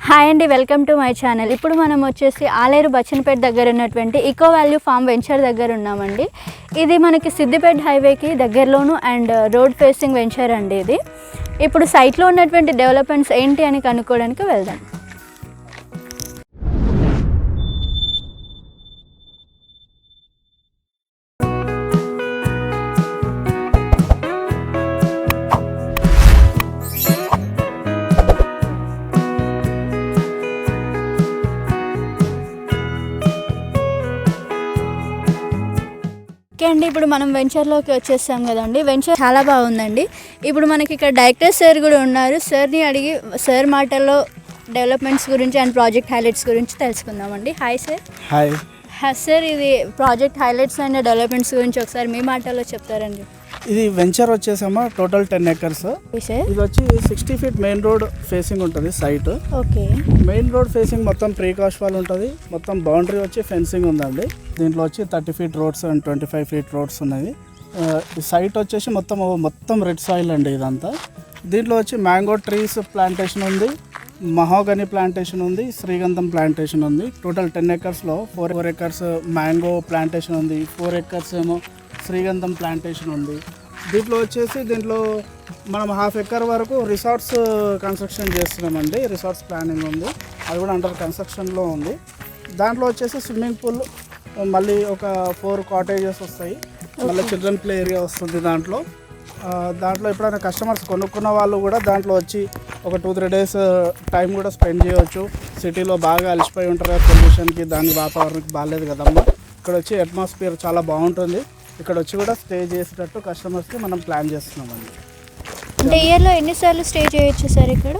Hi అండి, welcome to my channel. ఇప్పుడు మనం వచ్చేసి ఆలేరు బచ్చనపేట దగ్గర ఉన్నటువంటి ఈకో వాల్యూ ఫామ్ వెంచర్ దగ్గర ఉన్నామండి. ఇది మనకి సిద్దిపేట హైవేకి దగ్గరలోను అండ్ రోడ్ ఫేసింగ్ వెంచర్ అండి. ఇది ఇప్పుడు సైట్లో ఉన్నటువంటి డెవలప్మెంట్స్ ఏంటి అని కనుక్కోవడానికి వెళ్దాం. అండి ఇప్పుడు మనం వెంచర్లోకి వచ్చేసాం కదండి. వెంచర్ చాలా బాగుందండి. ఇప్పుడు మనకి ఇక్కడ డైరెక్టర్ సార్ కూడా ఉన్నారు. సార్ని అడిగి సార్ మాటల్లో డెవలప్మెంట్స్ గురించి అండ్ ప్రాజెక్ట్ హైలైట్స్ గురించి తెలుసుకుందామండి. Hi sir. హాయ్ సార్, ఇది ప్రాజెక్ట్ హైలైట్స్ అండ్ డెవలప్మెంట్స్ గురించి ఒకసారి మీ మాటల్లో చెప్తారండి. ఇది వెంచర్ వచ్చేసామా టోటల్ 10 acres. ఇది వచ్చి 60 feet మెయిన్ రోడ్ ఫేసింగ్ ఉంటుంది site. Okay, main road facing మొత్తం ప్రీకాష్ వాల్ ఉంటుంది. మొత్తం బౌండరీ వచ్చి ఫెన్సింగ్ ఉందండి. దీంట్లో వచ్చి 30 feet roads and 25 feet roads ఉన్నాయి. ఈ సైట్ వచ్చేసి మొత్తం రెడ్ సాయిల్ అండి ఇదంతా. దీంట్లో వచ్చి మ్యాంగో ట్రీస్ ప్లాంటేషన్ ఉంది, మహోగని ప్లాంటేషన్ ఉంది, శ్రీగంధం ప్లాంటేషన్ ఉంది. టోటల్ 10 acresలో 4 acres మ్యాంగో ప్లాంటేషన్ ఉంది, 4 acres ఏమో శ్రీగంధం ప్లాంటేషన్ ఉంది. దీంట్లో మనం 1/2 acre వరకు రిసార్ట్స్ కన్స్ట్రక్షన్ చేస్తున్నామండి. రిసార్ట్స్ ప్లానింగ్ ఉంది, అది కూడా అండర్ కన్స్ట్రక్షన్లో ఉంది. దాంట్లో వచ్చేసి స్విమ్మింగ్ పూల్, మళ్ళీ ఒక 4 cottages వస్తాయి, మళ్ళీ చిల్డ్రన్ ప్లే ఏరియా వస్తుంది. దాంట్లో ఎప్పుడైనా కస్టమర్స్ కొనుక్కున్న వాళ్ళు కూడా దాంట్లో వచ్చి ఒక 2-3 days టైం కూడా స్పెండ్ చేయవచ్చు. సిటీలో బాగా అలసిపోయి ఉంటారు, పొల్యూషన్కి దాని వాతావరణానికి బాగాలేదు కదమ్మా. ఇక్కడ వచ్చి అట్మాస్ఫియర్ చాలా బాగుంటుంది. ఇక్కడ వచ్చి కూడా స్టే చేసేటట్టు కస్టమర్స్కి మనం ప్లాన్ చేస్తున్నామండి. అంటే ఇయర్లో ఎన్నిసార్లు స్టే చేయొచ్చు సార్? ఇక్కడ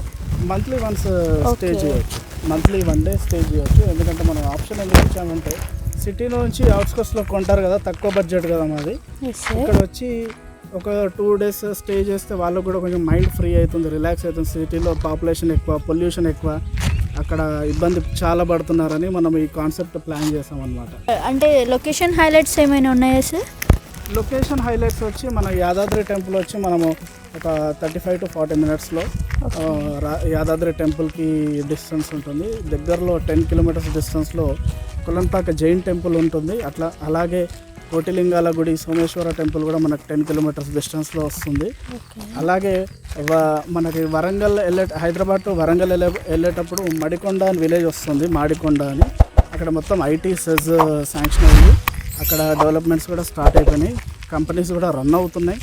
మంత్లీ వన్స్ స్టే చేయొచ్చు, మంత్లీ 1 day స్టే చేయొచ్చు. ఎందుకంటే మనం ఆప్షన్ ఎందుకు ఇచ్చామంటే సిటీ నుంచి అవుట్స్కట్స్లో కొంటారు కదా, తక్కువ బడ్జెట్ కదా మాది. ఇక్కడ వచ్చి ఒక 2 days స్టే చేస్తే వాళ్ళకు కూడా కొంచెం మైండ్ ఫ్రీ అవుతుంది, రిలాక్స్ అవుతుంది. సిటీలో పాపులేషన్ ఎక్కువ, పొల్యూషన్ ఎక్కువ, అక్కడ ఇబ్బంది చాలా పడుతున్నారని మనం ఈ కాన్సెప్ట్ ప్లాన్ చేసాం అన్నమాట. అంటే లొకేషన్ హైలైట్స్ ఏమైనా ఉన్నాయా సార్? లొకేషన్ హైలైట్స్ వచ్చి మన యాదాద్రి టెంపుల్ వచ్చి మనము ఒక 35 to 40 minutesలో యాదాద్రి టెంపుల్కి డిస్టెన్స్ ఉంటుంది. దగ్గరలో 10 kilometers డిస్టెన్స్లో కొలంపాక జైన్ టెంపుల్ ఉంటుంది. అలాగే కోటిలింగాల గుడి, సోమేశ్వర టెంపుల్ కూడా మనకు 10 kilometers డిస్టెన్స్లో వస్తుంది. అలాగే మనకి హైదరాబాద్ టు వరంగల్ వెళ్ళేటప్పుడు మడికొండ అని విలేజ్ వస్తుంది, మాడికొండ అని. అక్కడ మొత్తం ఐటీ సెజ్ శాంక్షన్ అయింది. అక్కడ డెవలప్మెంట్స్ కూడా స్టార్ట్ అయిపోయినాయి, కంపెనీస్ కూడా రన్ అవుతున్నాయి.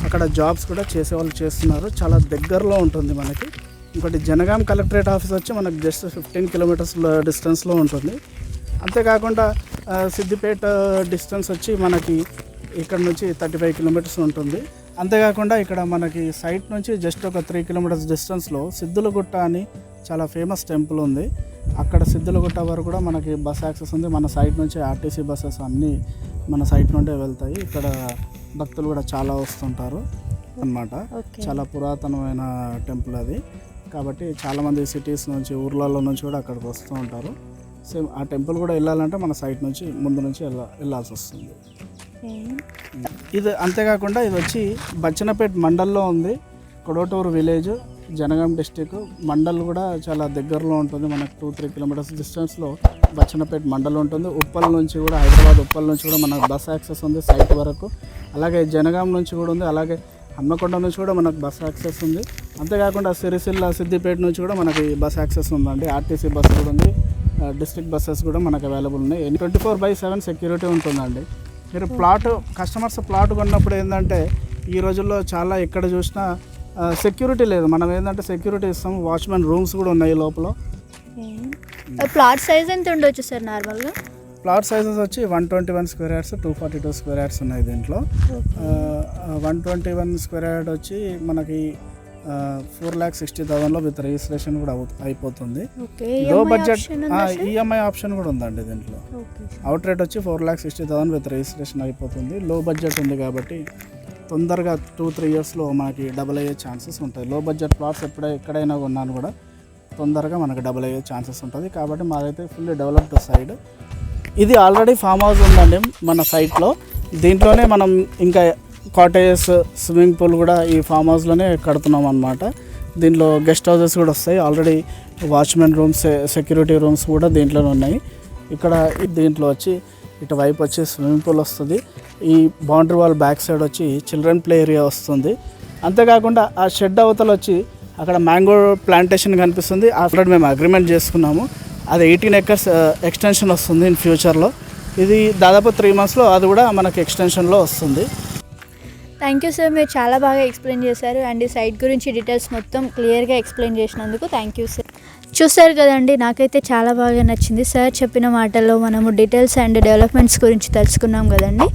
అక్కడ జాబ్స్ కూడా చేసేవాళ్ళు చేస్తున్నారు. చాలా దగ్గరలో ఉంటుంది మనకి. ఇంకోటి జనగాం కలెక్టరేట్ ఆఫీస్ వచ్చి మనకు జస్ట్ 15 kilometers డిస్టెన్స్లో ఉంటుంది. అంతేకాకుండా సిద్దిపేట డిస్టెన్స్ వచ్చి మనకి ఇక్కడ నుంచి 35 kilometers ఉంటుంది. అంతేకాకుండా ఇక్కడ మనకి సైట్ నుంచి జస్ట్ ఒక 3 kilometers డిస్టెన్స్లో సిద్ధులగుట్ట అని చాలా ఫేమస్ టెంపుల్ ఉంది. అక్కడ సిద్ధులగుట్ట వరకు కూడా మనకి బస్ యాక్సెస్ ఉంది. మన సైట్ నుంచి ఆర్టీసీ బస్సెస్ అన్నీ మన సైట్ నుండే వెళ్తాయి. ఇక్కడ భక్తులు కూడా చాలా వస్తుంటారు అన్నమాట. చాలా పురాతనమైన టెంపుల్ అది, కాబట్టి చాలామంది సిటీస్ నుంచి, ఊర్లలో నుంచి కూడా అక్కడికి వస్తూ ఉంటారు. సేమ్ ఆ టెంపుల్ కూడా వెళ్ళాలంటే మన సైట్ నుంచి ముందు నుంచి వెళ్ళాల్సి వస్తుంది. ఇది అంతేకాకుండా ఇది వచ్చి బచ్చనపేట మండల్లో ఉంది. Kodavatur village, Jangaon district. మండల్ కూడా చాలా దగ్గరలో ఉంటుంది, మనకు 2-3 kilometers డిస్టెన్స్లో బచ్చనపేట మండల్ ఉంటుంది. ఉప్పల్ నుంచి కూడా, హైదరాబాద్ ఉప్పల్ నుంచి కూడా మనకు బస్ యాక్సెస్ ఉంది సైట్ వరకు. అలాగే జనగాం నుంచి కూడా ఉంది, అలాగే హన్మకొండ నుంచి కూడా మనకు బస్ యాక్సెస్ ఉంది. అంతేకాకుండా సిరిసిల్ల, సిద్దిపేట నుంచి కూడా మనకి బస్ యాక్సెస్ ఉందండి. ఆర్టీసీ బస్సు కూడా ఉంది, డిస్ట్రిక్ట్ బస్సెస్ కూడా మనకు అవైలబుల్ ఉన్నాయి. 24/7 సెక్యూరిటీ ఉంటుందండి. మీరు కస్టమర్స్ ప్లాట్ కొన్నప్పుడు ఏంటంటే ఈ రోజుల్లో చాలా ఎక్కడ చూసినా సెక్యూరిటీ లేదు. మనం ఏంటంటే సెక్యూరిటీ ఇస్తాం, వాచ్మెన్ రూమ్స్ కూడా ఉన్నాయి లోపల. ప్లాట్ సైజ్ ఎంత ఉండొచ్చు సార్ నార్మల్గా? ప్లాట్ సైజెస్ వచ్చి 121 square yards, 242 square yards ఉన్నాయి దీంట్లో. 121 square yard వచ్చి మనకి 4,60,000లో విత్ రిజిస్ట్రేషన్ కూడా అయిపోతుంది. లో బడ్జెట్ ఈఎంఐ ఆప్షన్ కూడా ఉందండి దీంట్లో. అవుట్ రేట్ వచ్చి 4,60,000 విత్ రిజిస్ట్రేషన్ అయిపోతుంది. లో బడ్జెట్ ఉంది కాబట్టి తొందరగా 2-3 yearsలో మనకి డబుల్ అయ్యే ఛాన్సెస్ ఉంటాయి. లో బడ్జెట్ ప్లాట్స్ ఎక్కడైనా కొన్నాను కూడా తొందరగా మనకి డబుల్ అయ్యే ఛాన్సెస్ ఉంటుంది. కాబట్టి మాదైతే ఫుల్లీ డెవలప్డ్ సైడ్. ఇది ఆల్రెడీ ఫామ్ హౌస్ ఉందండి మన సైట్లో. దీంట్లోనే మనం ఇంకా కాటేజెస్, స్విమ్మింగ్ పూల్ కూడా ఈ ఫామ్ హౌస్లోనే కడుతున్నాం అన్నమాట. దీంట్లో గెస్ట్ హౌసెస్ కూడా వస్తాయి. Already watchman rooms, security rooms కూడా దీంట్లోనే ఉన్నాయి. ఇక్కడ దీంట్లో వచ్చి ఇటువైపు వచ్చి స్విమ్మింగ్ పూల్ వస్తుంది. ఈ బౌండరీ వాల్ బ్యాక్ సైడ్ వచ్చి చిల్డ్రన్ ప్లే ఏరియా వస్తుంది. అంతేకాకుండా ఆ షెడ్ అవతల వచ్చి అక్కడ మ్యాంగో ప్లాంటేషన్ కనిపిస్తుంది. ఆల్రెడీ మేము అగ్రిమెంట్ చేసుకున్నాము. అది 18 acres ఎక్స్టెన్షన్ వస్తుంది ఇన్ ఫ్యూచర్లో. ఇది దాదాపు 3 monthsలో అది కూడా మనకి ఎక్స్టెన్షన్లో వస్తుంది. థ్యాంక్ యూ సార్, మీరు చాలా బాగా ఎక్స్ప్లెయిన్ చేశారు అండ్ ఈ సైట్ గురించి డీటెయిల్స్ మొత్తం క్లియర్గా ఎక్స్ప్లెయిన్ చేసినందుకు థ్యాంక్ యూ సార్. చూసారు కదండి, నాకైతే చాలా బాగా నచ్చింది. సార్ చెప్పిన మాటల్లో మనము డీటెయిల్స్ అండ్ డెవలప్మెంట్స్ గురించి తెలుసుకున్నాం కదండి.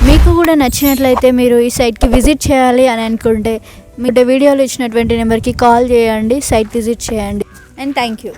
మీకు కూడా నచ్చినట్లయితే మీరు ఈ సైట్కి విజిట్ చేయాలి అని అనుకుంటే మీరు వీడియోలో ఇచ్చినటువంటి నెంబర్కి కాల్ చేయండి, సైట్ విజిట్ చేయండి. And thank you.